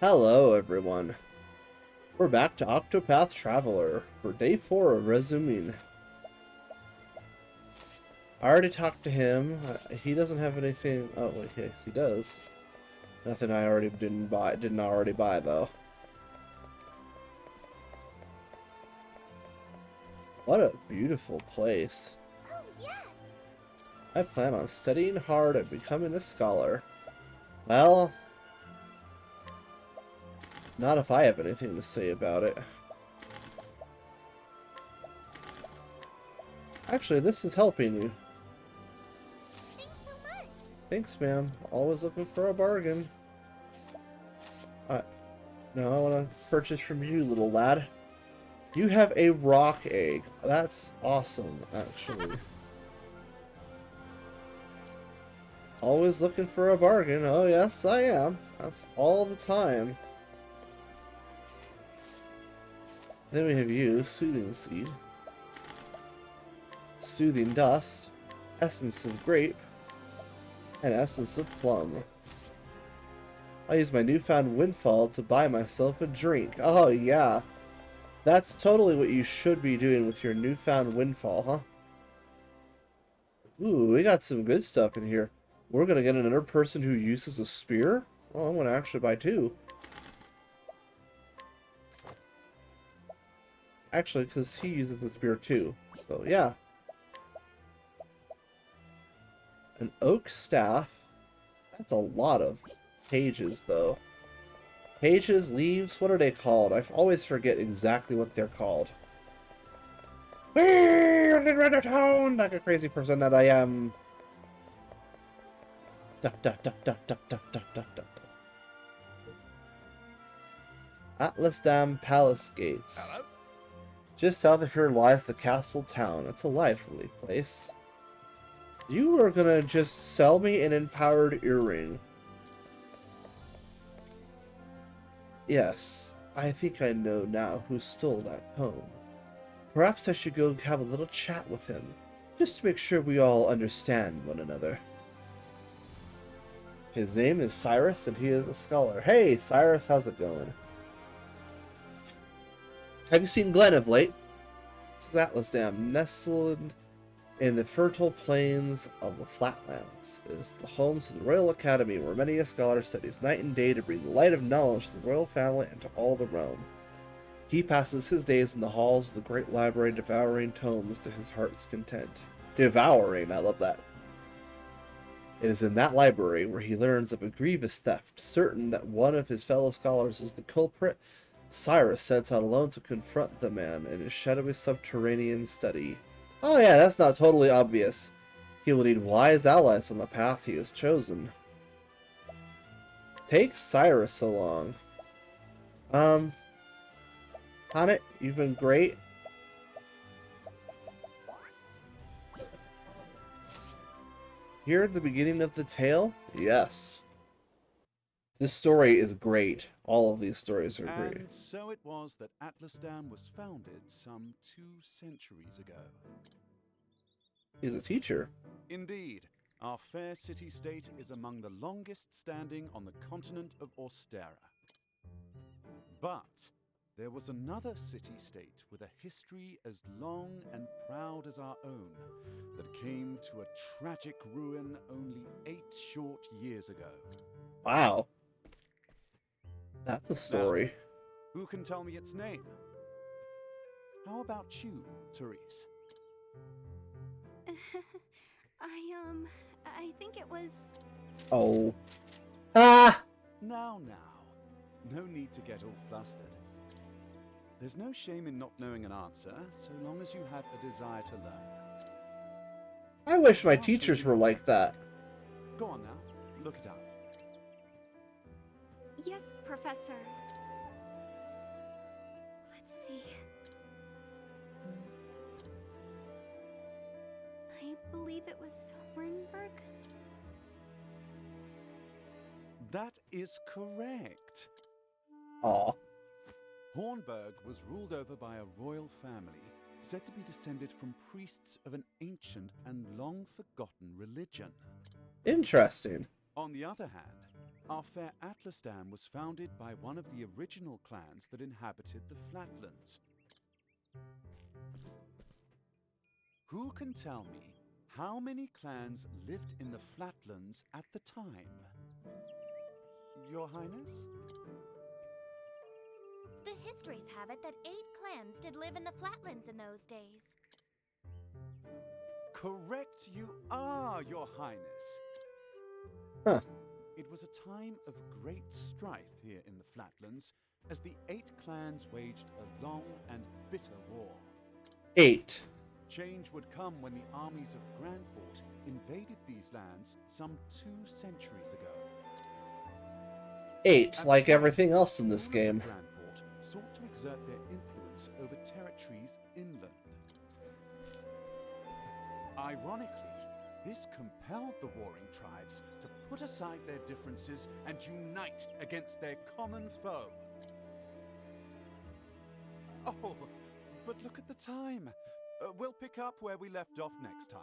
Hello, everyone. We're back to Octopath Traveler for day 4 of resuming. I already talked to him. He doesn't have anything. Oh, wait, yes, he does. Nothing I already didn't already buy though. What a beautiful place. Oh, yes. I plan on studying hard and becoming a scholar. Well, not if I have anything to say about it. Actually, this is helping you. Thanks so much. Thanks, ma'am. Always looking for a bargain. No, I want to purchase from you, little lad. You have a rock egg. That's awesome, actually. Always looking for a bargain. Oh, yes, I am. That's all the time. Then we have you, Soothing Seed. Soothing Dust. Essence of Grape. And Essence of Plum. I'll use my newfound windfall to buy myself a drink. Oh, yeah. That's totally what you should be doing with your newfound windfall, huh? Ooh, we got some good stuff in here. We're gonna get another person who uses a spear? Oh, I'm gonna actually buy two. Actually, because he uses a spear too. So, yeah. An oak staff. That's a lot of pages, though. Pages, leaves, what are they called? I always forget exactly what they're called. Whee! Town like a crazy person that I am. Da, da, da, da, da, da, da, da, da. Atlas Dam Palace Gates. Hello? Just south of here lies the castle town. It's a lively place. You are gonna just sell me an empowered earring. Yes, I think I know now who stole that comb. Perhaps I should go have a little chat with him, just to make sure we all understand one another. His name is Cyrus, and he is a scholar. Hey, Cyrus, how's it going? Have you seen Glenn of late? This is Atlas Dam, nestled in the fertile plains of the Flatlands. It is the home to the Royal Academy, where many a scholar studies night and day to bring the light of knowledge to the royal family and to all the realm. He passes his days in the halls of the great library, devouring tomes to his heart's content. Devouring, I love that. It is in that library where he learns of a grievous theft. Certain that one of his fellow scholars is the culprit, Cyrus sets out alone to confront the man in his shadowy subterranean study. Oh yeah, that's not totally obvious. He will need wise allies on the path he has chosen. Take Cyrus along. Hanet, you've been great. Here at the beginning of the tale? Yes. This story is great. All of these stories are great. And so it was that Atlas Dam was founded some 2 centuries ago. He's a teacher. Indeed, our fair city-state is among the longest standing on the continent of Austera. But there was another city-state with a history as long and proud as our own that came to a tragic ruin only 8 short years ago. Wow. That's a story. Now, who can tell me its name? How about you, Therese? I think it was... Oh. Ah! Now. No need to get all flustered. There's no shame in not knowing an answer, so long as you have a desire to learn. I wish my teachers were like that. Go on now, look it up. Yes, Professor. Let's see. I believe it was Hornburg. That is correct. Aw. Hornburg was ruled over by a royal family, said to be descended from priests of an ancient and long-forgotten religion. Interesting. On the other hand, Our fair Atlasdam was founded by one of the original clans that inhabited the Flatlands. Who can tell me how many clans lived in the Flatlands at the time? Your Highness? The histories have it that 8 clans did live in the Flatlands in those days. Correct you are, Your Highness. Huh. It was a time of great strife here in the Flatlands as the 8 clans waged a long and bitter war. 8. Change would come when the armies of Grandport invaded these lands some 2 centuries ago. 8, At like the time, everything else in this rulers of game. Grandport sought to exert their influence over territories inland. Ironically, this compelled the warring tribes to put aside their differences and unite against their common foe. Oh, but look at the time. We'll pick up where we left off next time.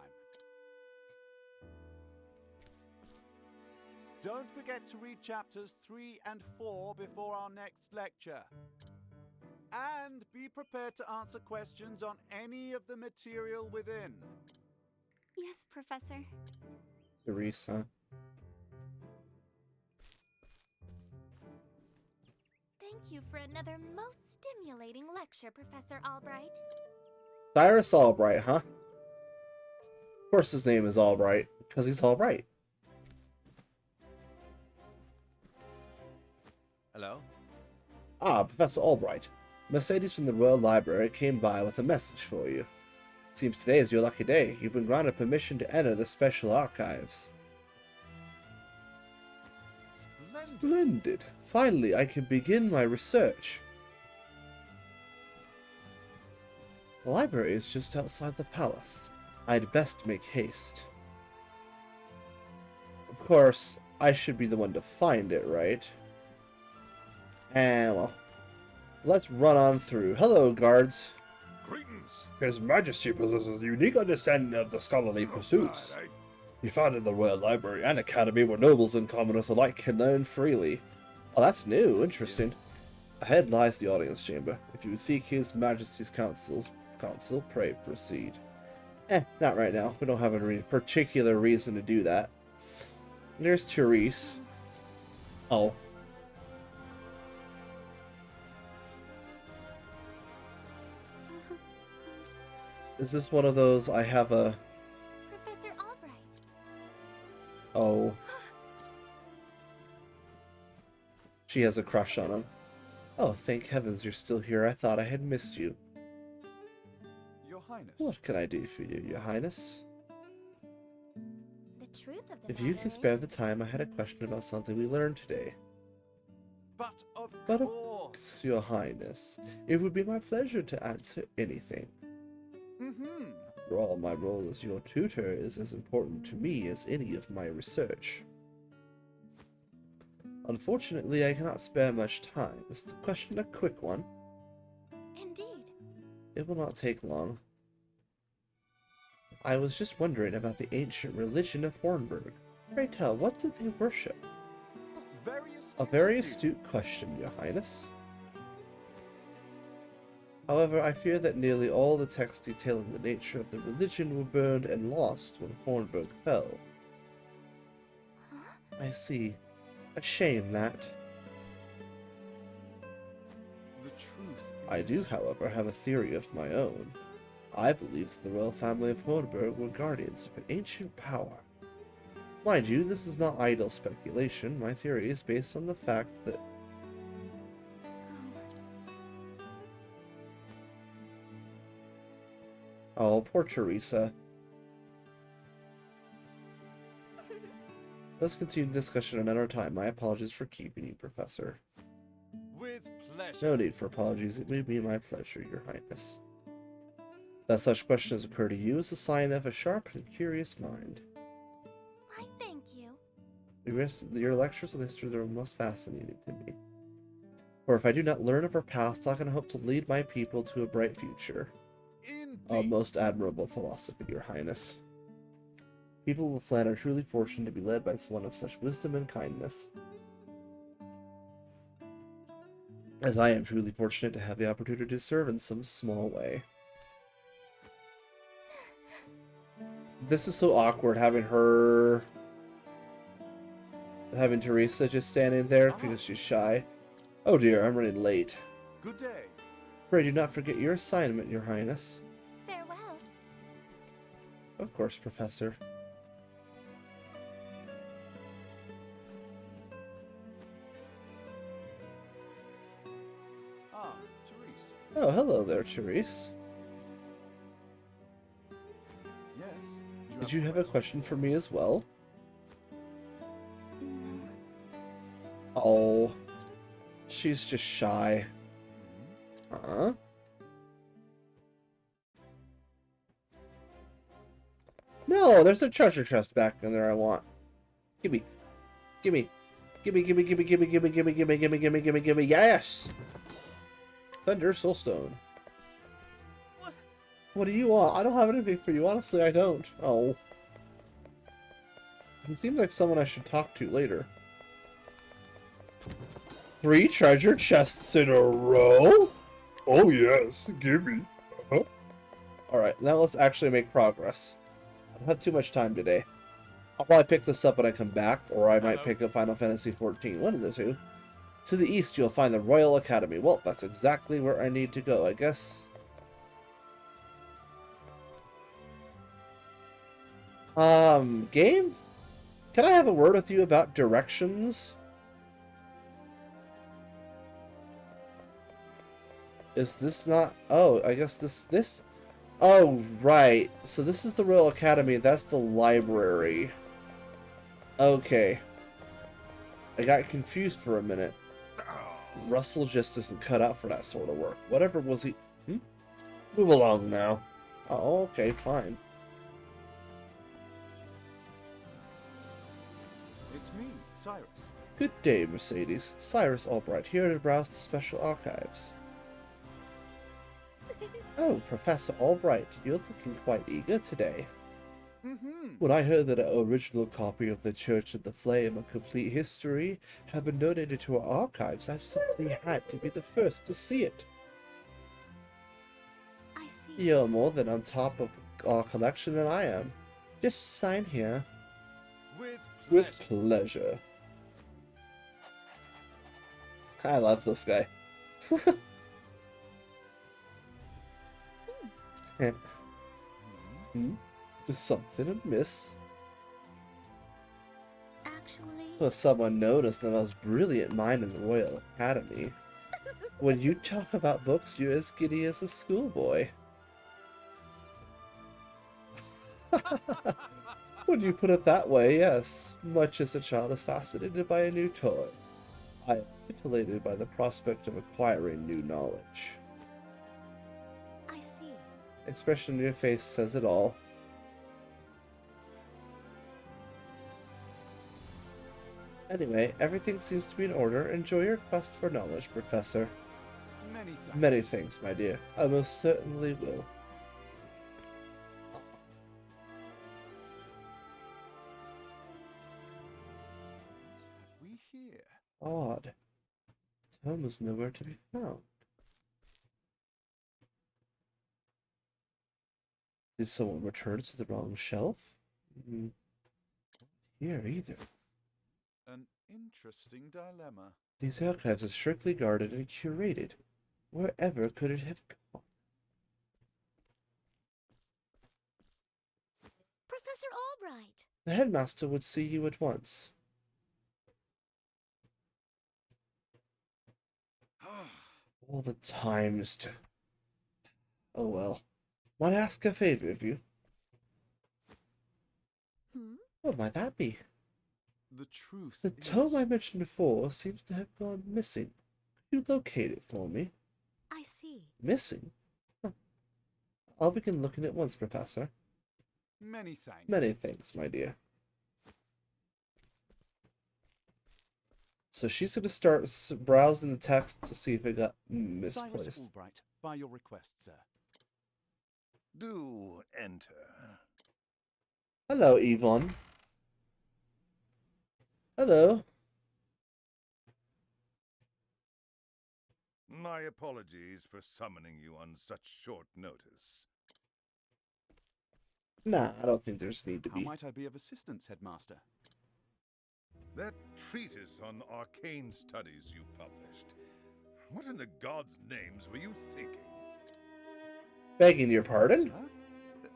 Don't forget to read chapters 3 and 4 before our next lecture. And be prepared to answer questions on any of the material within. Yes, Professor. Teresa. Thank you for another most stimulating lecture, Professor Albright. Cyrus Albright, huh? Of course his name is Albright, because he's Albright. Hello? Ah, Professor Albright. Mercedes from the Royal Library came by with a message for you. Seems today is your lucky day. You've been granted permission to enter the special archives. Splendid. Finally, I can begin my research. The library is just outside the palace. I'd best make haste. Of course, I should be the one to find it, right? And, well, let's run on through. Hello, guards. Greetings. His Majesty possesses a unique understanding of the scholarly pursuits. Right, He founded the Royal Library and Academy where nobles and commoners alike can learn freely. Oh, that's new. Interesting. Ahead lies the audience chamber. If you would seek His Majesty's counsel, pray proceed. Not right now. We don't have any particular reason to do that. There's Therese. Oh. Is this one of those I have a... Professor Albright. Oh. She has a crush on him. Oh, thank heavens you're still here. I thought I had missed you. Your Highness. What can I do for you, Your Highness? The truth of the If you matter can is- spare the time, I had a question about something we learned today. But of But of course. course, Your Highness, it would be my pleasure to answer anything. Mm-hmm. After all, my role as your tutor is as important to me as any of my research. Unfortunately, I cannot spare much time. Is the question a quick one? Indeed. It will not take long. I was just wondering about the ancient religion of Hornburg. Pray tell, what did they worship? A very astute question, Your Highness. However, I fear that nearly all the texts detailing the nature of the religion were burned and lost when Hornburg fell. Huh? I see. A shame that. The truth I do, is- however, have a theory of my own. I believe that the royal family of Hornburg were guardians of an ancient power. Mind you, this is not idle speculation. My theory is based on the fact that... Oh, poor Teresa. Let's continue discussion another time. My apologies for keeping you, Professor. With pleasure. No need for apologies. It would be my pleasure, Your Highness. That such questions occur to you is a sign of a sharp and curious mind. I thank you. Your lectures on history are most fascinating to me. For if I do not learn of our past, how can I hope to lead my people to a bright future? A Indeed. most admirable philosophy, Your Highness. People of this land are truly fortunate to be led by one of such wisdom and kindness. as I am truly fortunate to have the opportunity to serve in some small way. This is so awkward having Teresa just standing there because she's shy. Oh dear, I'm running late. Good day. Pray do not forget your assignment, Your Highness. Farewell. Of course, Professor. Ah, Therese. Oh, hello there, Therese. Yes. Did you have a question for me as well? No. Oh, she's just shy. Huh? No, there's a treasure chest back in there I want. Gimme. Gimme. Gimme, gimme, gimme, gimme, gimme, gimme, gimme, gimme, gimme, gimme, gimme, yes! Thunder Soulstone. What do you want? I don't have anything for you. Honestly, I don't. Oh. He seems like someone I should talk to later. 3 treasure chests in a row? Oh yes, gimme. Alright, now let's actually make progress. I don't have too much time today. I'll probably pick this up when I come back, or I might pick up Final Fantasy XIV. One of the two. To the east, you'll find the Royal Academy. Well, that's exactly where I need to go, I guess. Game? Can I have a word with you about directions? Is this not... Oh, I guess this... Oh, right. So this is the Royal Academy. That's the library. Okay. I got confused for a minute. Russell just isn't cut out for that sort of work. Whatever was he... Move along now. Oh, okay, fine. It's me, Cyrus. Good day, Mercedes. Cyrus Albright, here to browse the special archives. Oh, Professor Albright, you're looking quite eager today. When I heard that an original copy of The Church of the Flame, A Complete History, had been donated to our archives, I simply had to be the first to see it. I see. You're more than on top of our collection than I am. Just sign here. With pleasure. I love this guy. Is something amiss? Actually, Well, someone known as the most brilliant mind in the Royal Academy. When you talk about books, you're as giddy as a schoolboy. When you put it that way, yes. Much as a child is fascinated by a new toy. I am titillated by the prospect of acquiring new knowledge. I see. Expression on your face says it all. Anyway, everything seems to be in order. Enjoy your quest for knowledge, Professor. Many thanks. Many thanks, my dear. I most certainly will. What have we here? Odd. Tom was nowhere to be found. Did someone return to the wrong shelf? Here either. An interesting dilemma. These archives are strictly guarded and curated. Wherever could it have gone? Professor Albright. The headmaster would see you at once. All the times to... Oh well. Might I ask a favor of you? What might that be? The truth The is... tome I mentioned before seems to have gone missing. Could you locate it for me? I see. Missing? Huh. I'll begin looking at once, Professor. Many thanks. Many thanks, my dear. So she's going to start browsing the text to see if it got Cyrus misplaced. Albright, by your request, sir. Do enter. Hello, Yvonne. Hello. My apologies for summoning you on such short notice. Nah, I don't think there's need to How be. might I be of assistance, Headmaster? That treatise on arcane studies you published. What in the gods' names were you thinking? Begging your pardon? Sir?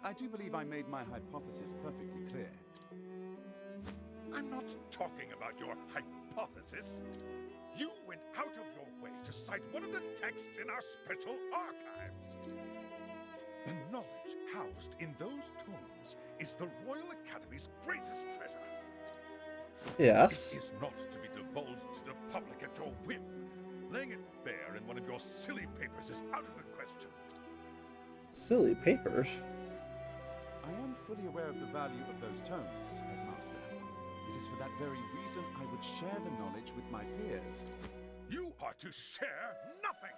I do believe I made my hypothesis perfectly clear. I'm not talking about your hypothesis. You went out of your way to cite one of the texts in our special archives. The knowledge housed in those tomes is the Royal Academy's greatest treasure. Yes. It is not to be divulged to the public at your whim. Laying it bare in one of your silly papers is out of the question. Silly papers. I am fully aware of the value of those tomes, Headmaster. It is for that very reason I would share the knowledge with my peers. You are to share nothing.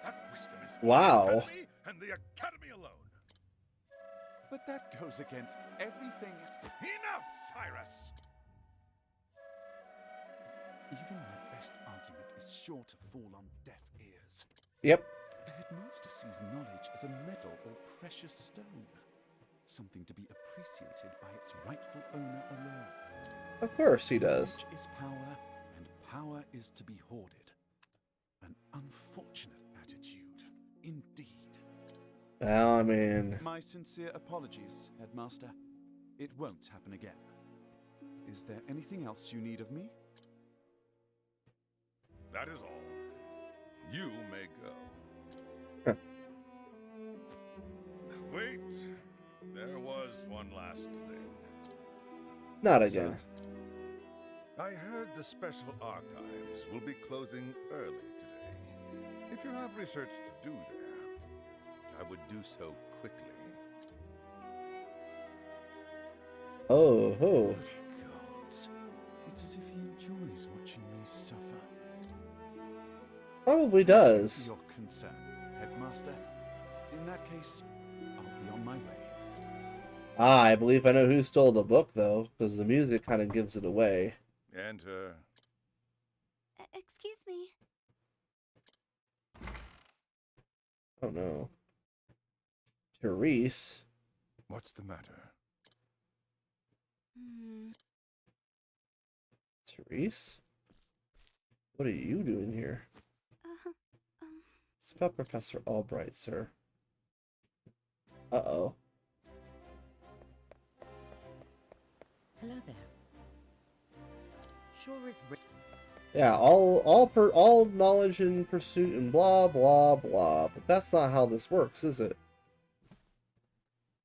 That wisdom is for Wow. the Academy and the Academy alone. But that goes against everything. Enough, Cyrus! Even my best argument is sure to fall on deaf ears. Yep. The Headmaster sees knowledge as a medal or precious stone. Something to be appreciated by its rightful owner alone. Of course he does. Knowledge is power, and power is to be hoarded. An unfortunate attitude, indeed. Well, I mean, My sincere apologies, Headmaster. It won't happen again. Is there anything else you need of me? That is all. You may go. Huh. Wait. There was one last thing. not again. I heard the special archives will be closing early today. If you have research to do there, I would do so quickly. Oh, oh. Good gods. It's as if he enjoys watching me suffer. Probably Thank you does. for your concern, Headmaster. In that case, I'll be on my way. Ah, I believe I know who stole the book, though, because the music kind of gives it away. Enter. Excuse me. Oh, no. Therese? What's the matter? Therese? What are you doing here? Um, It's about Professor Albright, sir. Uh-oh. Hello there. Sure is. Yeah, all knowledge and pursuit and blah blah blah. But that's not how this works, is it?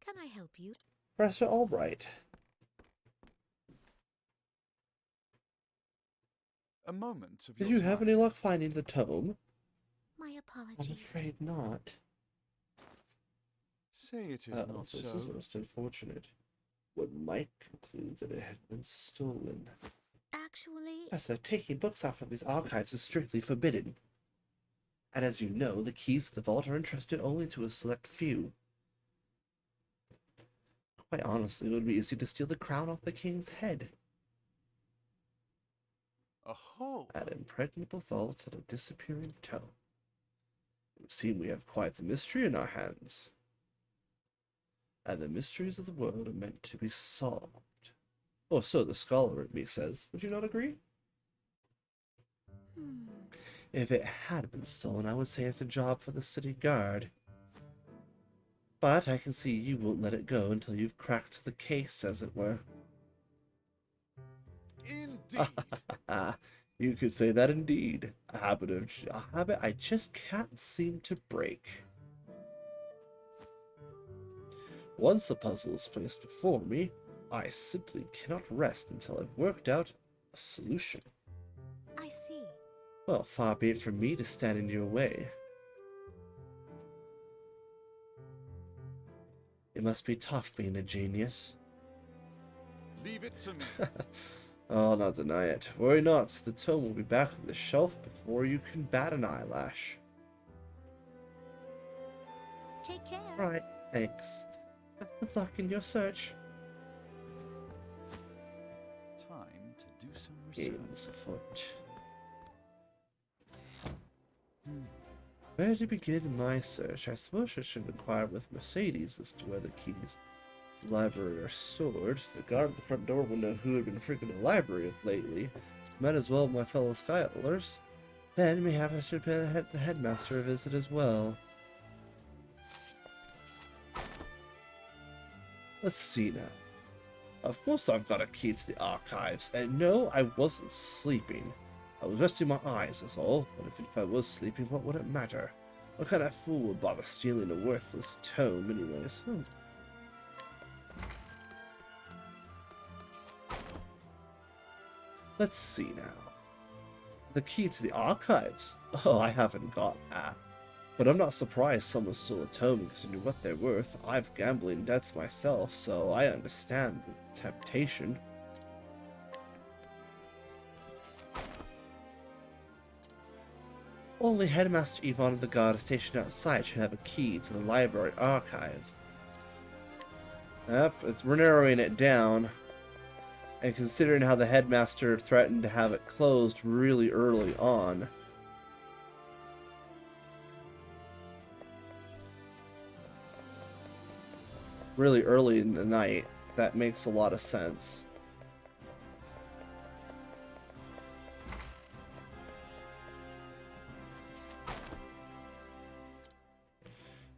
Can I help you? Professor Albright. A moment of Did your you have time. any luck finding the tome? My I'm apologies. afraid not. Say it is Oh, not this so. is most unfortunate. One might conclude that it had been stolen. Actually, Professor, taking books out from these archives is strictly forbidden. And as you know, the keys to the vault are entrusted only to a select few. Quite honestly, it would be easy to steal the crown off the king's head. Aho! An impregnable vault and a disappearing tome. It would seem we have quite the mystery in our hands. And the mysteries of the world are meant to be solved. Or so the scholar in me says. Would you not agree? If it had been stolen, I would say it's a job for the city guard. But I can see you won't let it go until you've cracked the case, as it were. Indeed. You could say that indeed. A habit I just can't seem to break. Once a puzzle is placed before me, I simply cannot rest until I've worked out a solution. I see. Well, far be it from me to stand in your way. It must be tough being a genius. Leave it to me. I'll not deny it. Worry not, the tome will be back on the shelf before you can bat an eyelash. Take care. Right, thanks. Best of luck in your search. Time to do some research. Games afoot. Where to begin my search? I suppose I should inquire with Mercedes as to where the keys to the library are stored. The guard at the front door will know who had been frequenting the library of lately. Might as well my fellow Skytlers. Then mayhap I should pay the headmaster a visit as well. Let's see now. Of course I've got a key to the archives, and no, I wasn't sleeping. I was resting my eyes, that's all. But if I was sleeping, what would it matter? What kind of fool would bother stealing a worthless tome anyways? Let's see now. The key to the archives? Oh, I haven't got that. But I'm not surprised someone stole a tome considering what they're worth. I've gambling debts myself, so I understand the temptation. Only Headmaster Yvonne of the Guard stationed outside should have a key to the library archives. Yep, we're narrowing it down. And considering how the headmaster threatened to have it closed really early on. Really early in the night, that makes a lot of sense.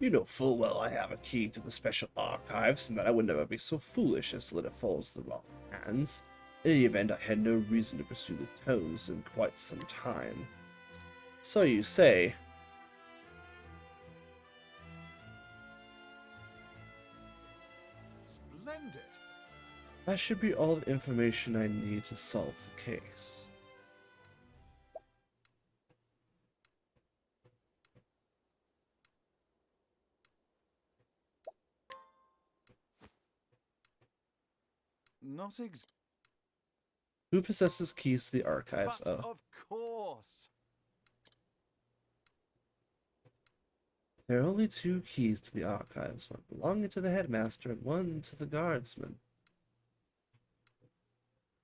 You know full well I have a key to the special archives, and that I would never be so foolish as to let it fall into the wrong hands. In any event, I had no reason to pursue the tomes in quite some time. So you say. Splendid! That should be all the information I need to solve the case. Not Who possesses keys to the archives? But Oh. of course. There are only 2 keys to the archives, one belonging to the headmaster and one to the guardsman.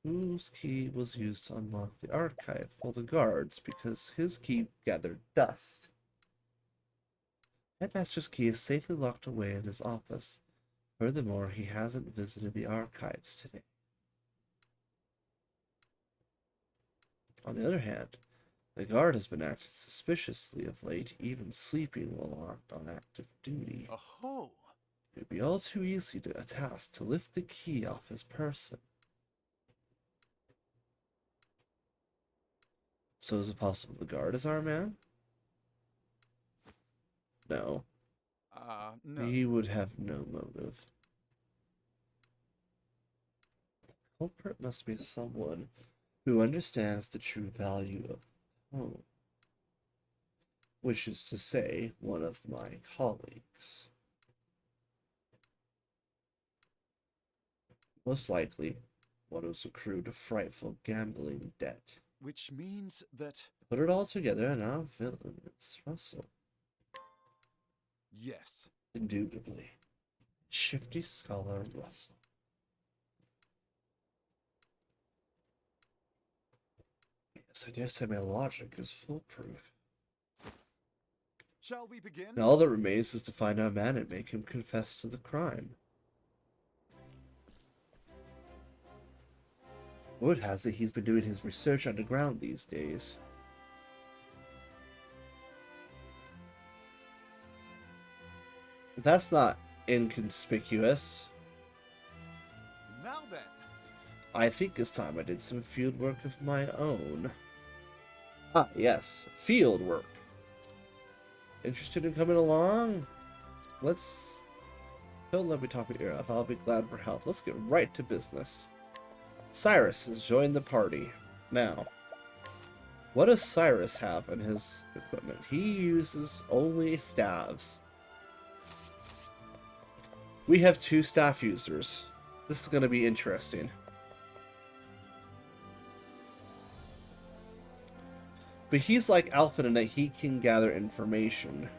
Whose key was used to unlock the archive? Well, the guard's, because his key gathered dust. Headmaster's key is safely locked away in his office. Furthermore, he hasn't visited the archives today. On the other hand, the guard has been acting suspiciously of late, even sleeping while locked on active duty. Oh, It would be all too easy to a task to lift the key off his person. So is it possible the guard is our man? No. no. He would have no motive. The culprit must be someone who understands the true value of the tome. Which is to say, one of my colleagues. Most likely, one who's accrued a frightful gambling debt. Which means that... Put it all together, and our villain is Russell. Yes. Indubitably. Shifty Scholar Russell. Yes, I dare say my logic is foolproof. Shall we begin? Now all that remains is to find our man and make him confess to the crime. Word has it he's been doing his research underground these days. That's not inconspicuous. Now then. I think it's time I did some field work of my own. Ah, yes, field work. Interested in coming along? Don't let me talk your ear off. I'll be glad for help. Let's get right to business. Cyrus has joined the party. Now, what does Cyrus have in his equipment? He uses only staves. We have 2 staff users. This is going to be interesting. But he's like Alpha in that he can gather information.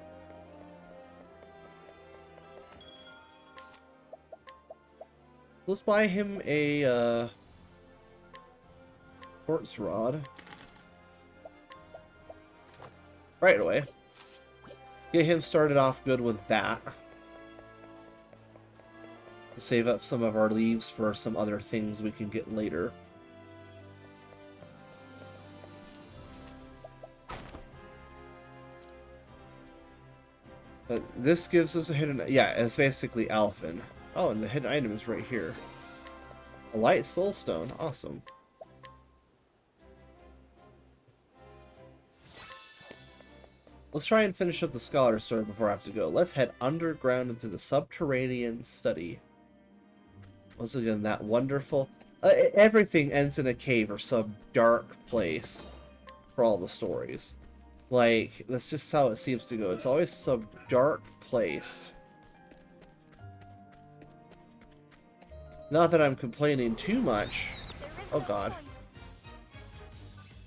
Let's buy him a quartz rod. Right away. Get him started off good with that. Save up some of our leaves for some other things we can get later. But this gives us a hidden... Yeah, it's basically Alphen. Oh, and the hidden item is right here. A light soulstone. Awesome. Let's try and finish up the scholar story before I have to go. Let's head underground into the subterranean study. Once again, that wonderful... everything ends in a cave or some dark place for all the stories. Like, that's just how it seems to go. It's always some dark place. Not that I'm complaining too much. Oh god.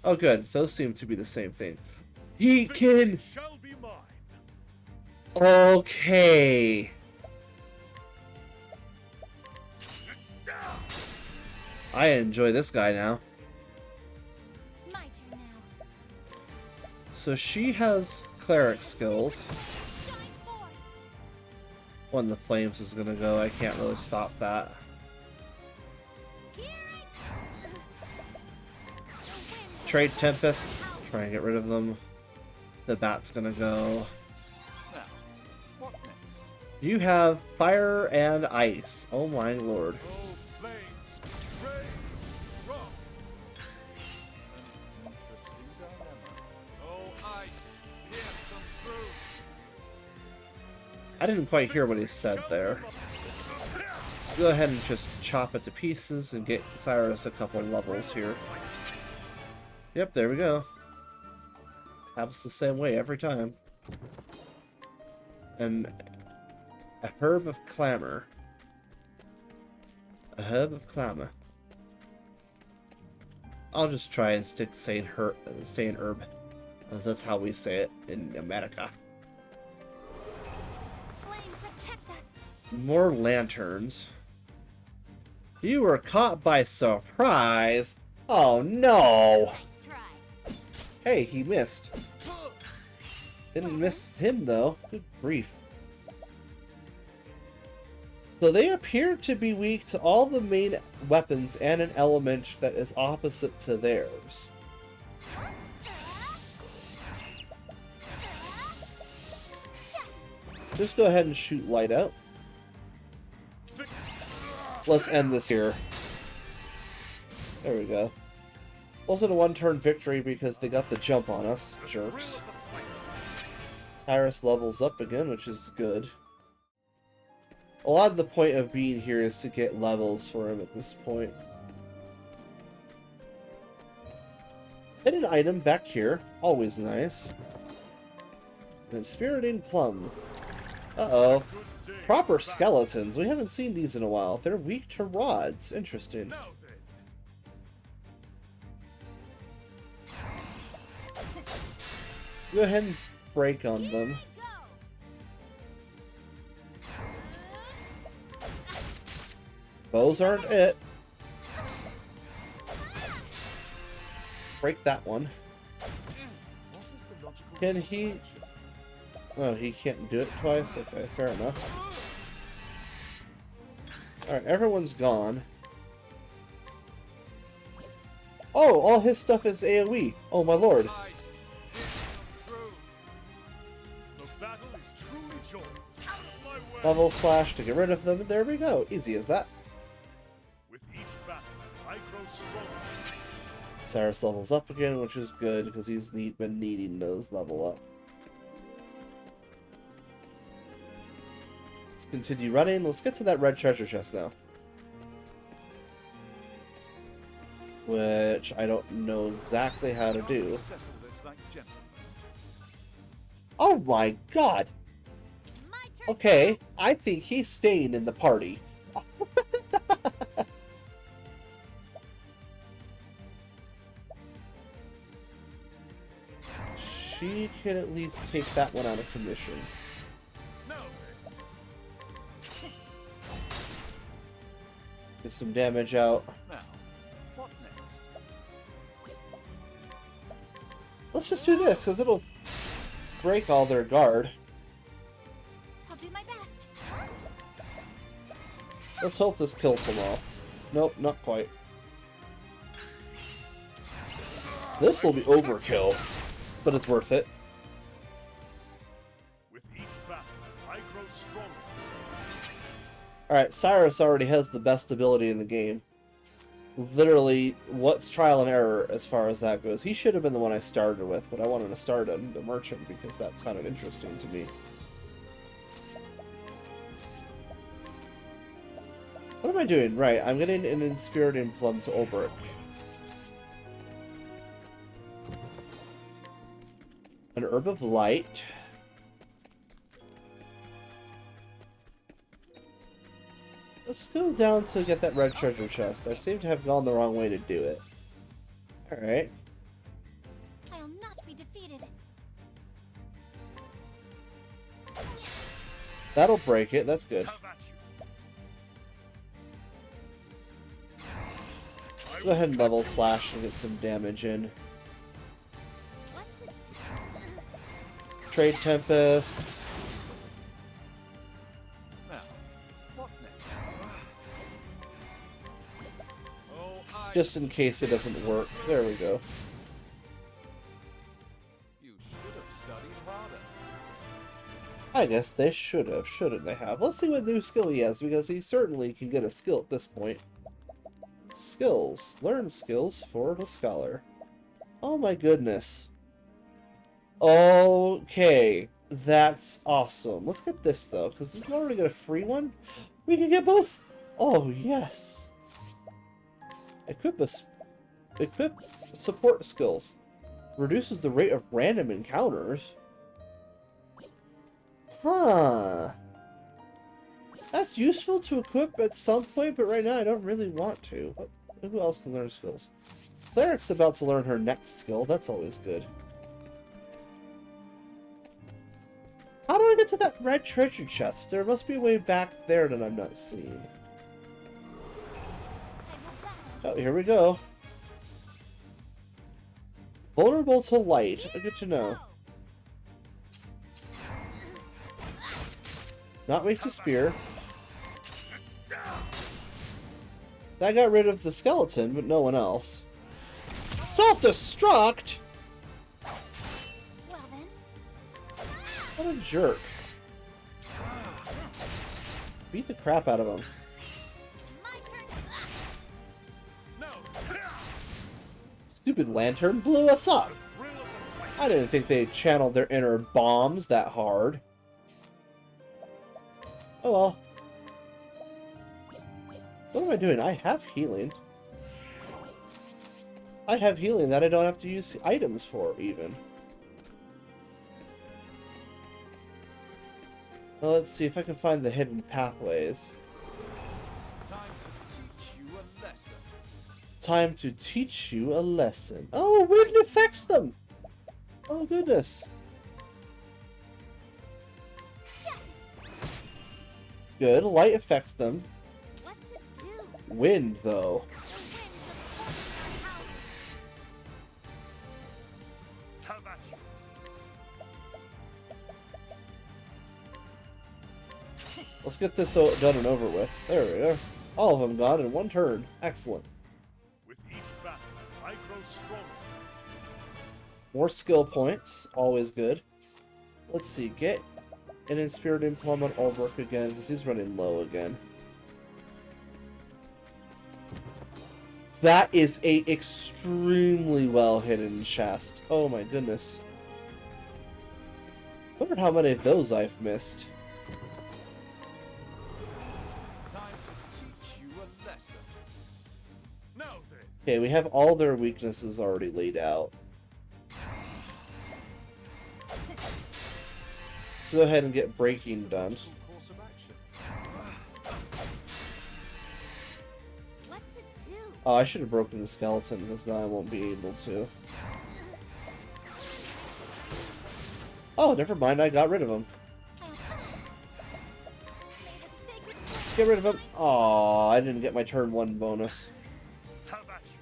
Oh good, those seem to be the same thing. He can... Okay. I enjoy this guy now. My turn now. So she has cleric skills. Shine forth. When the flames is gonna go, I can't really stop that. Trade Tempest. Try and get rid of them. The bat's gonna go. Now, what next? You have fire and ice. Oh my lord. Oh, flames, rage, rock. Interesting dilemma. Oh, ice, pierce them through. I didn't quite hear what he said there. Let's go ahead and just chop it to pieces and get Cyrus a couple levels here. Yep, there we go. Happens the same way every time. And a herb of clamor. A herb of clamor. I'll just try and stick saying herb, as that's how we say it in America. Flame, protect us. More lanterns. You were caught by surprise. Oh no! Nice try. Hey, he missed. Didn't miss him though. Good grief. So they appear to be weak to all the main weapons and an element that is opposite to theirs. Just go ahead and shoot light out. Let's end this here. There we go. Wasn't a one-turn victory because they got the jump on us, jerks. Tyrus levels up again, which is good. A lot of the point of being here is to get levels for him at this point. Hidden item back here. Always nice. And Spiriting Plum. Uh-oh. Proper skeletons. We haven't seen these in a while. They're weak to rods. Interesting. Go ahead and break on them. Bows aren't it. Break that one. Can he... Oh, he can't do it twice? Okay, fair enough. Alright, everyone's gone. Oh, all his stuff is AoE. Oh my lord. Level slash to get rid of them. There we go. Easy as that. With each battle, I grow stronger. Cyrus levels up again, which is good because he's been needing those level up. Let's continue running. Let's get to that red treasure chest now. Which I don't know exactly how to do. Oh my god! My turn. Okay, I think he's staying in the party. She could at least take that one out of commission. Get some damage out. Now, what next? Let's just do this, because it'll break all their guard. Let's hope this kills them all. Nope, not quite. This will be overkill, but it's worth it. With each battle, I grow stronger. Alright, Cyrus already has the best ability in the game. Literally, what's trial and error as far as that goes? He should have been the one I started with, but I wanted to start on the merchant because that sounded interesting to me. What am I doing? Right, I'm getting an Inspiriting Plum to Ulbrich. An Herb of Light. Let's go down to get that red treasure chest. I seem to have gone the wrong way to do it. Alright. I'll not be defeated. That'll break it, that's good. Have at you. Let's go ahead and level slash and get some damage in. What's it? Trade Tempest. Now, what next? Oh, Just in case it doesn't work. There we go. You should have studied harder. I guess they should have, shouldn't they have? Let's see what new skill he has, because he certainly can get a skill at this point. Skills. Learn skills for the scholar. Oh my goodness. Okay. That's awesome. Let's get this, though, because we can already get a free one. We can get both. Oh, yes. Equip support skills. Reduces the rate of random encounters. Huh. That's useful to equip at some point, but right now I don't really want to. Who else can learn skills? Cleric's about to learn her next skill. That's always good. How do I get to that red treasure chest? There must be a way back there that I'm not seeing. Oh, here we go. Vulnerable to light. Good to know. Not weak to spear. That got rid of the skeleton, but no one else. Self-destruct? Well then, What a jerk. Beat the crap out of him. my turn. No. Stupid lantern blew us up. Thrill of the fight. I didn't think they channeled their inner bombs that hard. Oh well. What am I doing? I have healing. I have healing that I don't have to use items for, even. Well, let's see if I can find the hidden pathways. Time to teach you a lesson. Time to teach you a lesson. Oh, wind affects them! Oh, goodness. Good, light affects them. What to do? Wind, though. The wind supports my power. Have at you. Let's get this done and over with. There we go. All of them gone in one turn. Excellent. With each battle, I grow stronger. More skill points. Always good. Let's see. Get an Inspiriting Plum on Ulbrich again, because he's running low again. That is a extremely well hidden chest. Oh my goodness. I wonder how many of those I've missed. Time to teach you a lesson. Now then. Okay, we have all their weaknesses already laid out. Let's go ahead and get breaking done. Special course of action. What to do? Oh, I should have broken the skeleton, because now I won't be able to. Oh, never mind, I got rid of him. May the sacred flame Get rid of him. Aw, I didn't get my turn 1 bonus. Have at you.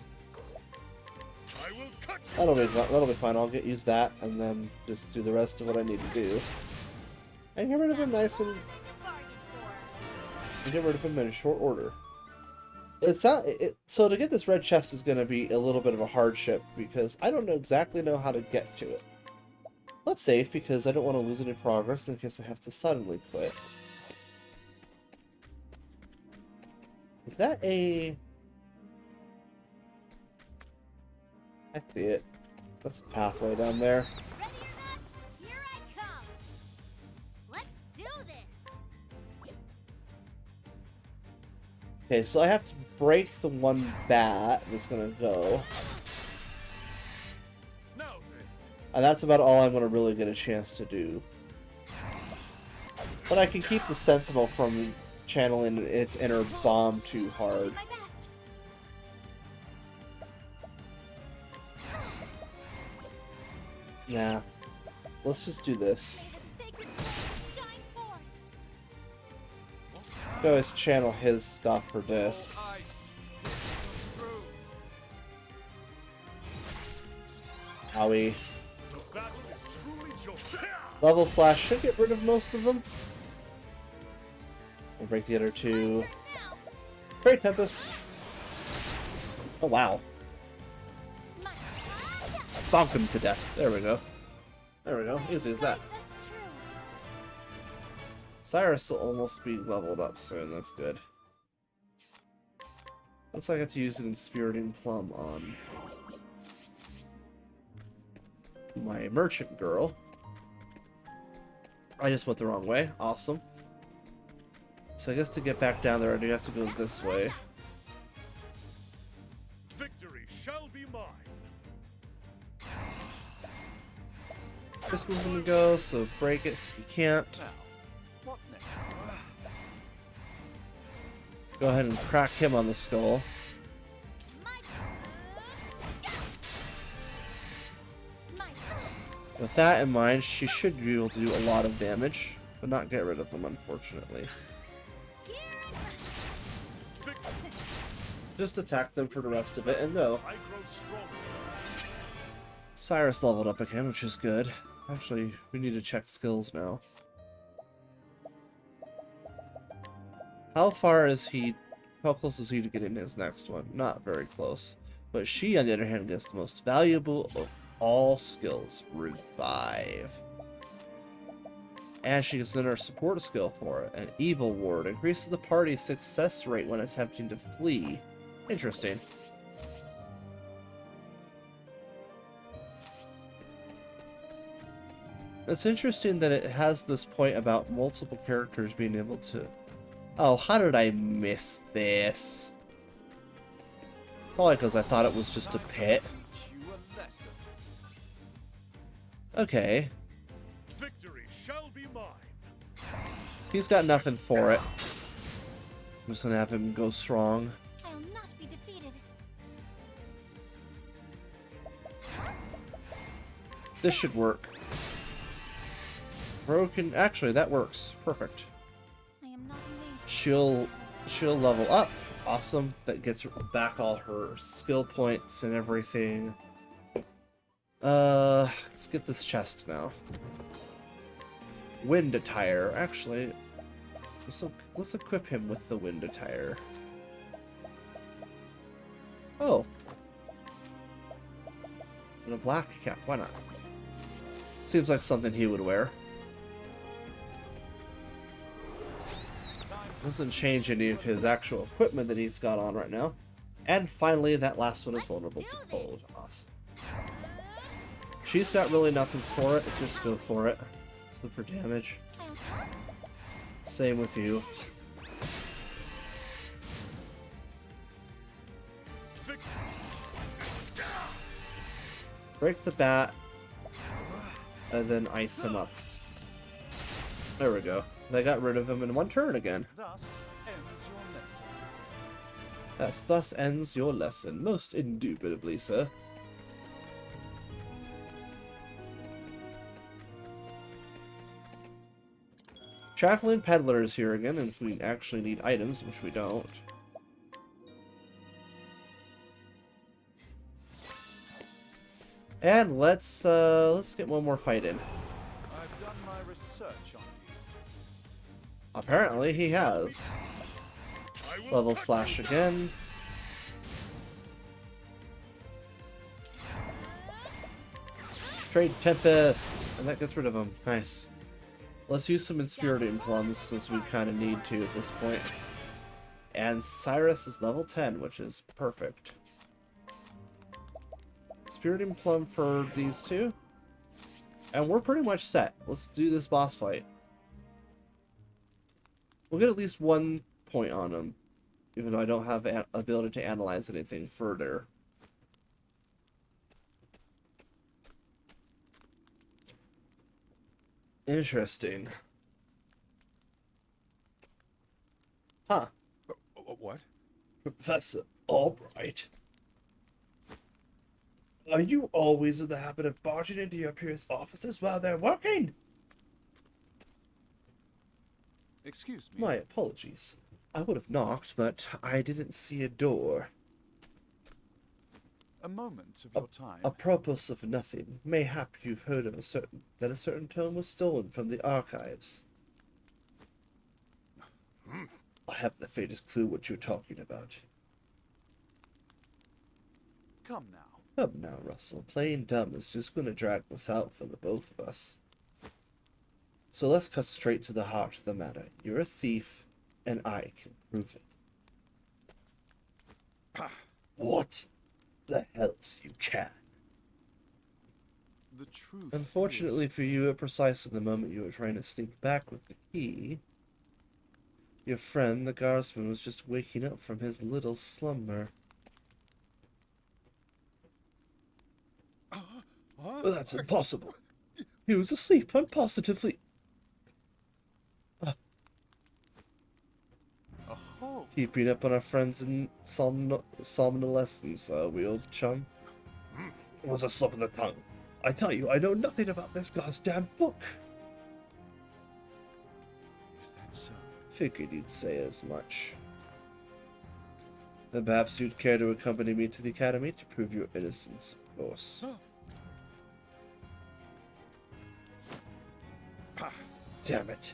I will cut you. That'll be fine. I'll use that and then just do the rest of what I need to do. And get rid of him nice and... bargain for. and get rid of him in short order. So to get this red chest is going to be a little bit of a hardship because I don't exactly know how to get to it. Let's save because I don't want to lose any progress in case I have to suddenly quit. Is that a... I see it. That's a pathway down there. Ready or not, here I come. Let's do this. Okay, so I have to break the one bat that's gonna go. Now then, And that's about all I'm gonna really get a chance to do. But I can keep the Sentinel from channeling its inner bomb too hard. My best. Yeah. Let's just do this. May the sacred flame shine forth. I always channel his stuff for this. Ice. Through. Owie. the battle is truly joined. Level slash should get rid of most of them. We'll break the other two. Now, Great Tempest. Oh wow. my Bonk him to death. There we go. There we go. Easy as that. guides us true. Cyrus will almost be leveled up soon. That's good. Looks like I have to use an Inspiriting Plum on my merchant girl. I just went the wrong way. Awesome. So I guess to get back down there, I do have to go this way. Victory shall be mine. This one's gonna go, so break it so you can't. Now, what next? Go ahead and crack him on the skull. My With that in mind, she should be able to do a lot of damage, but not get rid of them, unfortunately. Just attack them for the rest of it, and go. I grow stronger. Cyrus leveled up again, which is good. Actually, we need to check skills now. How far is he? How close is he to getting his next one? Not very close. But she, on the other hand, gets the most valuable of all skills, Revive. And she gets another support skill for it, an Evil Ward. Increases the party's success rate when attempting to flee. Interesting. It's interesting that it has this point about multiple characters being able to... Oh, how did I miss this? Probably because I thought it was just a pit. Teach you a lesson. Okay. Victory shall be mine. He's got nothing for it. I'm just gonna have him go strong. I'll not be defeated. This should work. Broken... Actually, that works. Perfect. I am not engaged. She'll level up. Awesome. That gets back all her skill points and everything. Let's get this chest now. Wind attire. Actually, let's equip him with the wind attire. Oh. And a black cap. Why not? Seems like something he would wear. Doesn't change any of his actual equipment that he's got on right now. And finally, that last one is vulnerable to cold. Awesome. She's got really nothing for it. Let's just go for it. Let's look for damage. Same with you. Break the bat, and then ice him up. There we go. They got rid of him in one turn again. Thus ends your lesson. Yes, thus ends your lesson. Most indubitably, sir. Traveling Peddler is here again, and if we actually need items, which we don't. And let's get one more fight in. I've done my research on you. Apparently he has. I will Level cut slash you again. Trade Tempest! And that gets rid of him. Nice. Let's use some Inspiriting Plums since we kind of need to at this point. And Cyrus is level 10, which is perfect. Inspiriting Plum for these two. And we're pretty much set. Let's do this boss fight. We'll get at least 1 point on him, even though I don't have ability to analyze anything further. Interesting. Huh. What? Professor Albright. Are you always in the habit of barging into your peers' offices while they're working? Excuse me. My apologies. I would have knocked, but I didn't see a door. A moment of your time. Apropos of nothing, mayhap you've heard of a certain tome was stolen from the archives. I haven't the faintest clue what you're talking about. Come now. Come now, Russell. Playing dumb is just going to drag this out for the both of us. So let's cut straight to the heart of the matter. You're a thief, and I can prove it. What the hell's you can? The truth Unfortunately is, for you, at precisely the moment you were trying to sneak back with the key, your friend, the guardsman, was just waking up from his little slumber. Well, that's impossible. He was asleep. I'm positively... oh, Keeping up on our friends in somnolescence, we old chum. It was a slip of the tongue. I tell you, I know nothing about this goddamn book. is that so? Figured you'd say as much. Then perhaps you'd care to accompany me to the academy to prove your innocence, of course. Damn it.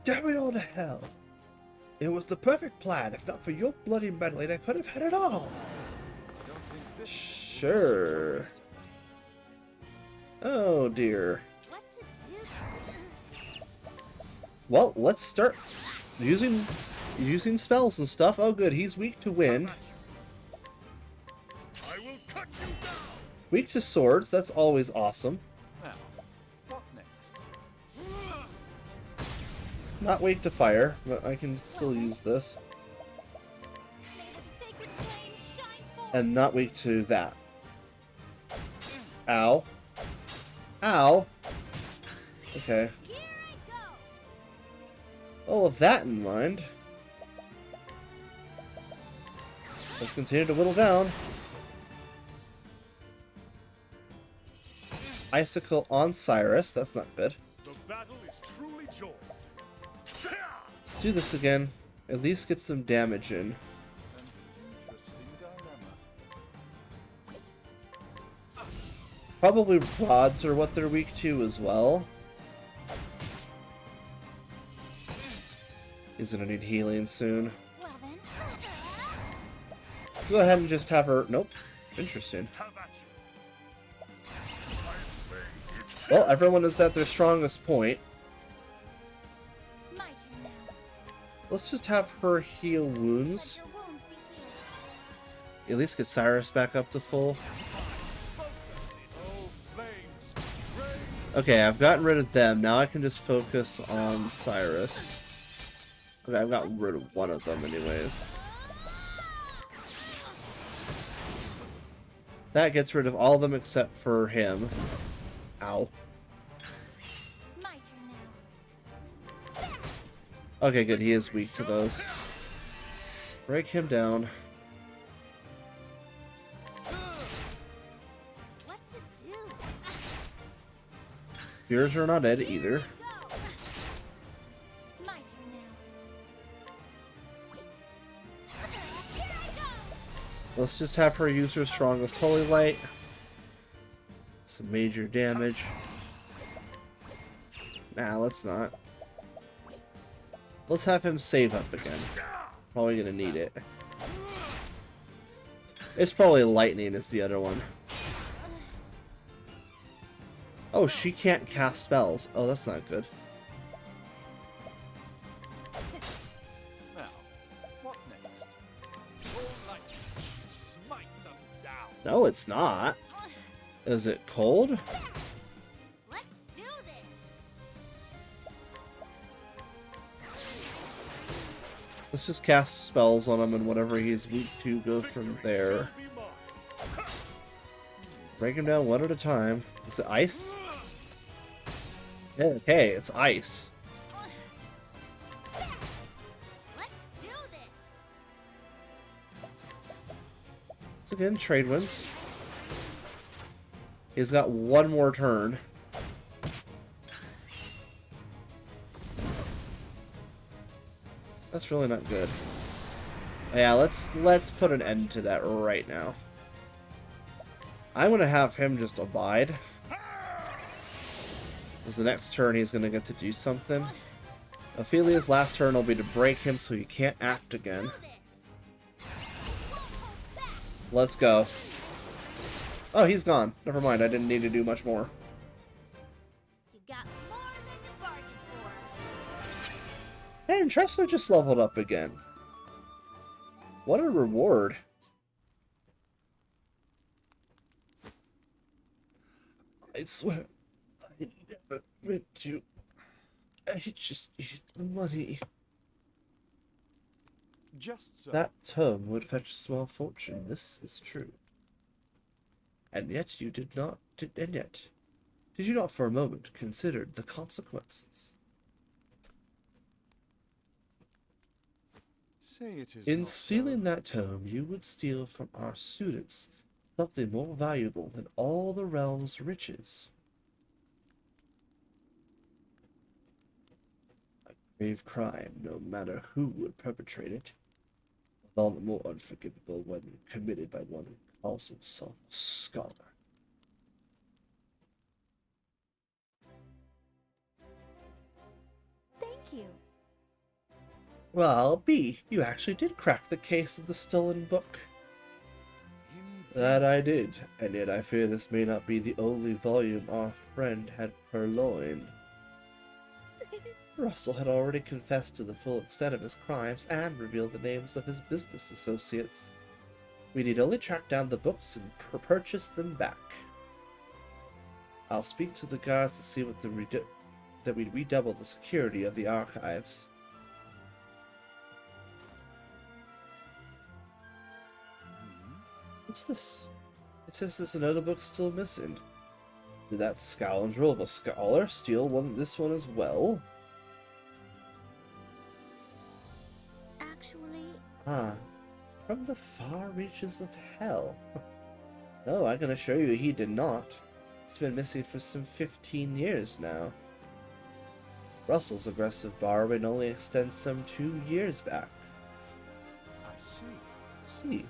Damn it all to hell. It was the perfect plan. If not for your bloody meddling, I could have had it all. I don't think this Sure. Oh dear. What to do? Well, let's start using spells and stuff. Oh good, he's weak to wind. I will cut you down. Weak to swords, that's always awesome. Now, what next? Not weak to fire, but I can still use this. May the sacred flame shine forth. And not weak to that. Ow. Ow. Okay. Here I go. Well, with that in mind, let's continue to whittle down. Icicle on Cyrus, that's not good. The battle is truly joy. Let's do this again. At least get some damage in. An interesting dilemma. Probably rods are what they're weak to as well. He's gonna need healing soon. Well then. Let's go ahead and just have her... Nope. Interesting. Have at you. My blade is Well, everyone is at their strongest point. My turn now. Let's just have her heal wounds. Let your wounds be healed. At least get Cyrus back up to full. Oh, flames! Rain! Okay, I've gotten rid of them. Now I can just focus on Cyrus. Okay, I've gotten rid of one of them anyways. That gets rid of all of them except for him. Ow. My turn now. Okay, good. He is weak to those. Break him down. What to do? Yours are not dead either. Go. My turn now. Here I go. Let's just have her use her strongest holy light. Some major damage. Nah, let's not. Let's have him save up again. Probably gonna need it. It's probably lightning is the other one. Oh, she can't cast spells. Oh, that's not good. Now, what next? All light, smite them down. No, it's not. Is it cold? Let's do this. Let's just cast spells on him and whatever he's weak to go from there. Break him down one at a time. Is it ice? Yeah, okay, it's ice. Let's do this. So again, trade wins. He's got one more turn. That's really not good. Yeah, let's put an end to that right now. I'm gonna have him just abide. Because the next turn he's gonna get to do something. Ophelia's last turn will be to break him so he can't act again. Do this. Let's go. Oh, he's gone. Never mind, I didn't need to do much more. You got more than you bargained for. Hey, and Tressler just leveled up again. What a reward. I swear, I never meant to. I just need the money. Just so. That tome would fetch a small fortune, this is true. And yet you did not, did you not for a moment consider the consequences? Say it is In not stealing so. that tome, you would steal from our students something more valuable than all the realm's riches. A grave crime, no matter who would perpetrate it, but all the more unforgivable when committed by one who calls himself a scholar. Thank you. Well, B, you actually did crack the case of the stolen book. That I did, and yet I fear this may not be the only volume our friend had purloined. Russell had already confessed to the full extent of his crimes and revealed the names of his business associates. We need only track down the books and purchase them back. I'll speak to the guards to see what that we redouble the security of the archives. What's this? It says there's another book still missing. Did that scoundrel of a scholar steal this one as well? Actually, Ah, from the far reaches of hell. No, I can assure you he did not. It's been missing for some 15 years now. Russell's aggressive borrowing only extends some 2 years back. I see. See.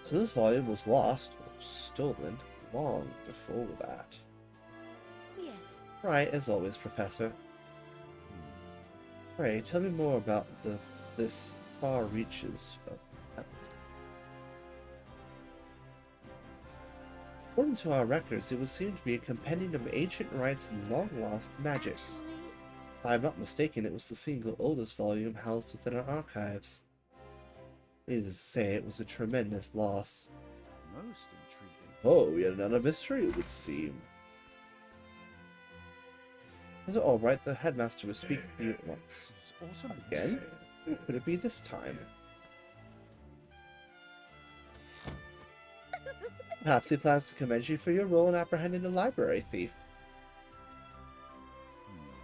So this volume was lost or stolen long before that. yes. Right, as always, Professor. Pray, tell me more about this far reaches of hell. According to our records, it would seem to be a compendium of ancient rites and long-lost magics. Actually, If I am not mistaken, it was the single oldest volume housed within our archives. Needless to say, it was a tremendous loss. Most intriguing. Oh, yet another mystery, it would seem. Is it alright? The headmaster was speaking to you at once. This autumn Again? Who could it be this time? Perhaps he plans to commend you for your role in apprehending the library thief.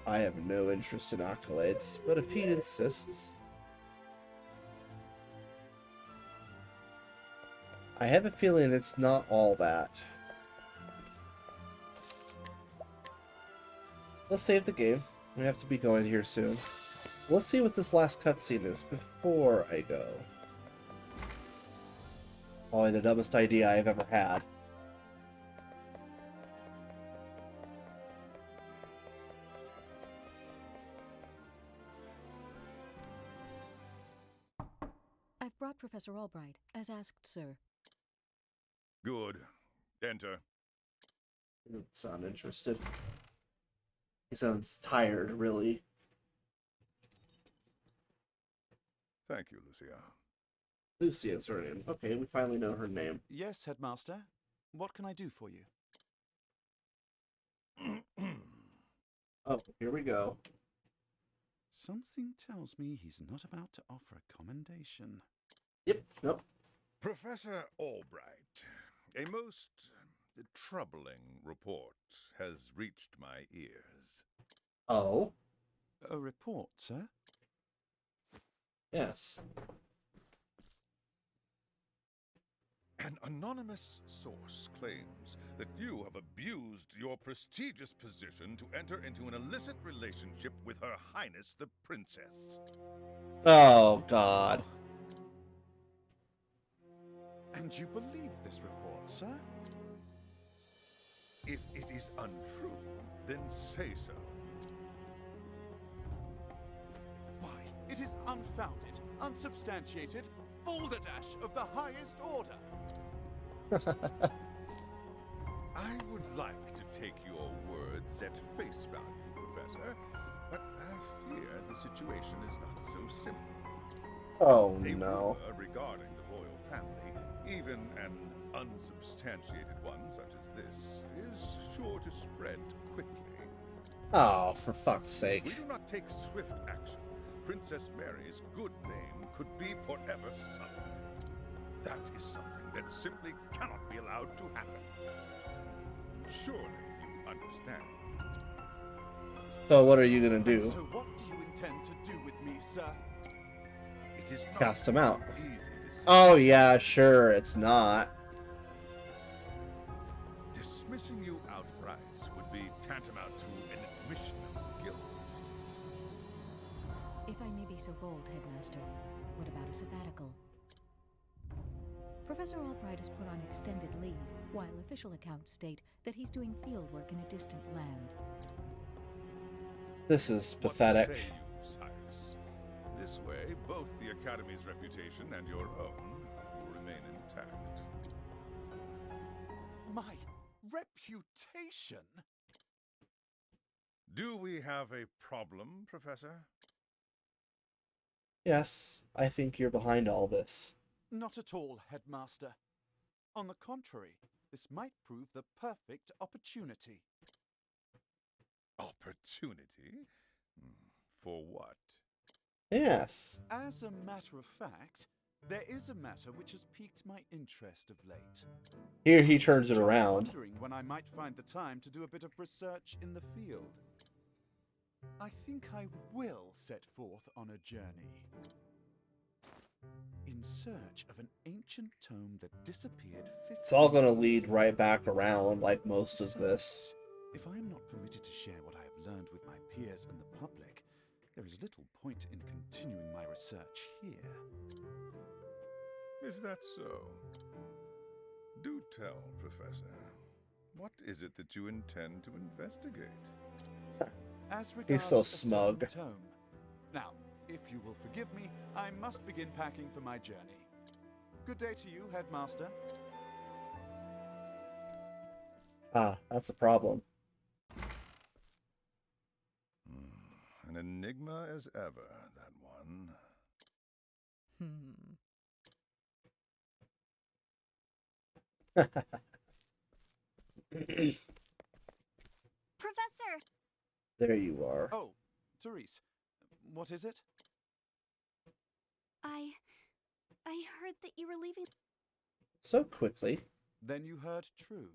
I have no interest in accolades, but if he insists... I have a feeling it's not all that. Let's save the game. We have to be going here soon. Let's see what this last cutscene is before I go. Probably the dumbest idea I've ever had. brought Professor Albright, as asked, sir. Good. Enter. He doesn't sound interested. He sounds tired, really. Thank you, Lucia. Lucy is her name. Okay, we finally know her name. Yes, Headmaster. What can I do for you? Oh, here we go. Something tells me he's not about to offer a commendation. Yep, nope. Professor Albright, a most troubling report has reached my ears. Oh, A report, sir? yes. An anonymous source claims that you have abused your prestigious position to enter into an illicit relationship with Her Highness the Princess. Oh, God. And you believe this report, sir? If it is untrue, then say so. Why, it is unfounded, unsubstantiated, balderdash of the highest order. I would like to take your words at face value, Professor, but I fear the situation is not so simple. Oh, A no. rumor regarding the royal family, even an unsubstantiated one such as this, is sure to spread quickly. Oh, for fuck's If sake. we do not take swift action, Princess Mary's good name could be forever sullied. That is something that simply cannot be allowed to happen. Surely you understand. So what are you gonna do? So what do you intend to do with me, sir? It is not Cast him out. an easy decision. Oh, yeah, sure, it's not. Dismissing you outright would be tantamount to an admission of guilt. If I may be so bold, Headmaster, what about a sabbatical? Professor Albright is put on extended leave, while official accounts state that he's doing field work in a distant land. This is What pathetic. say you, Cyrus? This way, both the Academy's reputation and your own will remain intact. My reputation? Do we have a problem, Professor? Yes, I think you're behind all this. Not at all, Headmaster. On the contrary, this might prove the perfect opportunity. Opportunity? For what? Yes. As a matter of fact, there is a matter which has piqued my interest of late. Here he I was turns it just around. wondering when I might find the time to do a bit of research in the field. I think I will set forth on a journey. In search of an ancient tome that disappeared 50 It's all gonna years lead ago. right back around like most of this. Besides, if I am not permitted to share what I have learned with my peers and the public, there is little point in continuing my research here. Is that so? Do tell, Professor. What is it that you intend to investigate? As regards so a certain smug. tome. Now, if you will forgive me, I must begin packing for my journey. Good day to you, Headmaster. Ah, that's the problem. An enigma as ever, that one. Professor! There you are. Oh, Therese, what is it? I heard that you were leaving. So quickly. Then you heard true.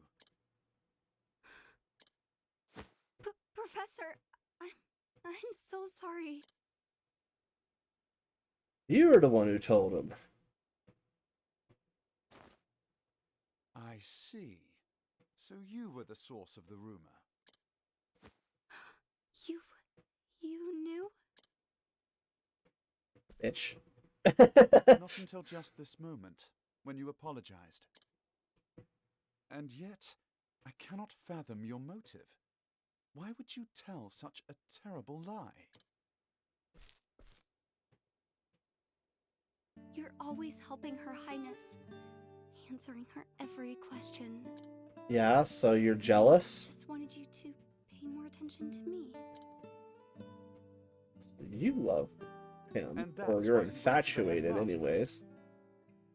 Professor, I'm so sorry. You were the one who told him. I see. So you were the source of the rumor. You knew? Bitch. Not until just this moment, when you apologized. And yet, I cannot fathom your motive. Why would you tell such a terrible lie? You're always helping Her Highness, answering her every question. Yeah, so you're jealous? Just wanted you to pay more attention to me. You love him. And that's Or why you're you went to the infatuated headmaster. anyways.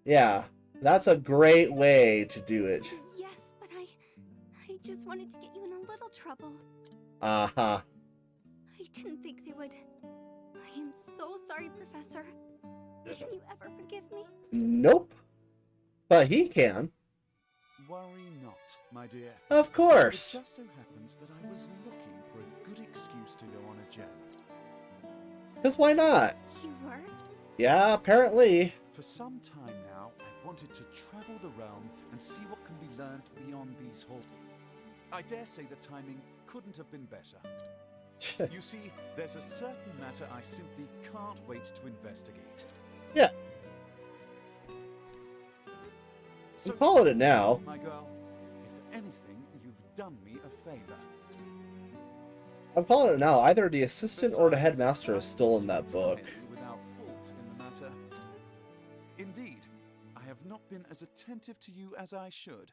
Yeah, that's a great way to do it. Yes, but I just wanted to get you in a little trouble. Aha. I didn't think they would. I am so sorry, Professor. Can you ever forgive me? Nope. But he can. Worry not, my dear. Of It course. just so happens that I was looking for a good excuse to go on a journey. Because why not? You were? Yeah, apparently. For some time now, I've wanted to travel the realm and see what can be learned beyond these halls. I dare say the timing couldn't have been better. You see, there's a certain matter I simply can't wait to investigate. Yeah. So, I'm calling it now. my girl, if anything, you've done me a favor. I'm calling it now. Either the assistant or the Besides, headmaster is still in that I book. wasn't entirely without fault in the matter. Indeed, I have not been as attentive to you as I should.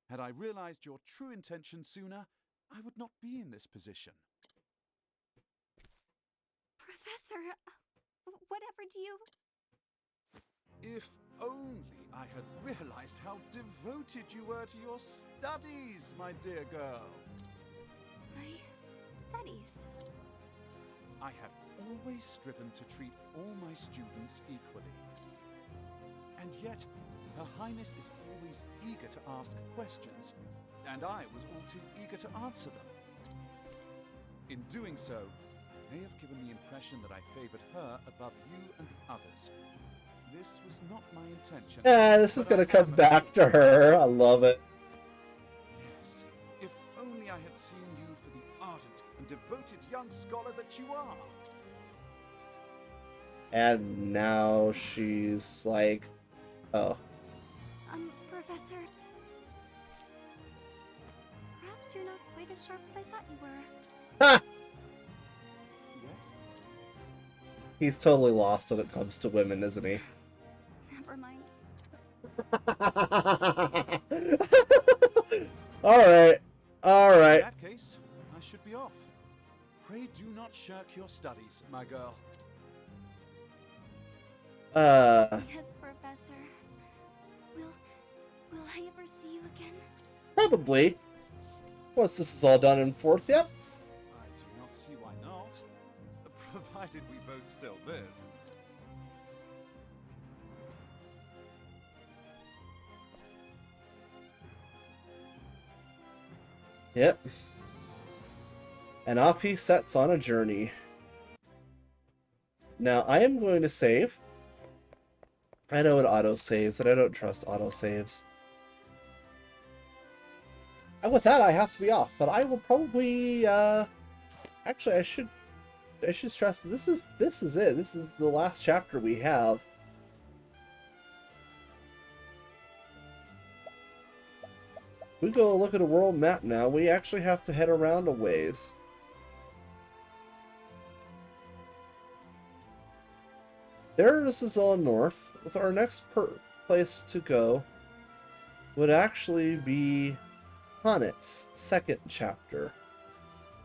Had I realized your true intention sooner, I would not be in this position. Professor, whatever do you... If only I had realized how devoted you were to your studies, my dear girl. My studies. I have always striven to treat all my students equally. And yet, Her Highness is always eager to ask questions, and I was all too eager to answer them. In doing so, I may have given the impression that I favored her above you and the others. This was not my intention. Yeah, this is but gonna I come am back to her. I love it. Yes, if only I had seen you for the ardent and devoted young scholar that you are. And now she's like, oh. Professor... Perhaps you're not quite as sharp as I thought you were. Ha! Yes? He's totally lost when it comes to women, isn't he? Never mind. Alright. In Alright. that case, I should be off. Pray do not shirk your studies, my girl. Yes, Professor. Will I ever see you again? Probably. Once this is all done and forth, yep. I do not see why not, provided we both still live. Yep. And off he sets on a journey. Now, I am going to save. I know it auto-saves, and I don't trust auto-saves. And with that, I have to be off. But I will probably, actually, I should stress that this is it. This is the last chapter we have. We go look at a world map now. We actually have to head around a ways. There, this is all north. With our next place to go would actually be Honet's second chapter.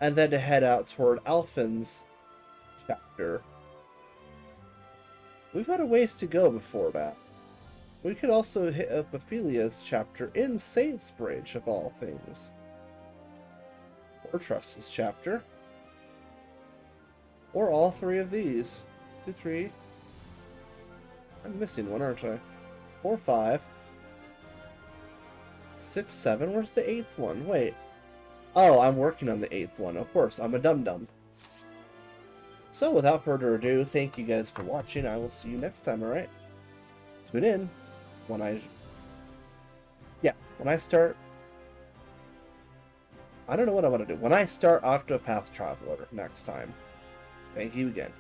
And then to head out toward Alphen's chapter. We've got a ways to go before that. We could also hit up Ophelia's chapter in Saints Bridge, of all things. Or Trust's chapter. Or all three of these. 2, 3. I'm missing one, aren't I? 4, 5. 6, 7. Where's the 8th one? Wait. Oh, I'm working on the 8th one. Of course, I'm a dum-dum. So, without further ado, thank you guys for watching. I will see you next time, alright? Tune in when I start... I don't know what I want to do. When I start Octopath Traveler next time. Thank you again.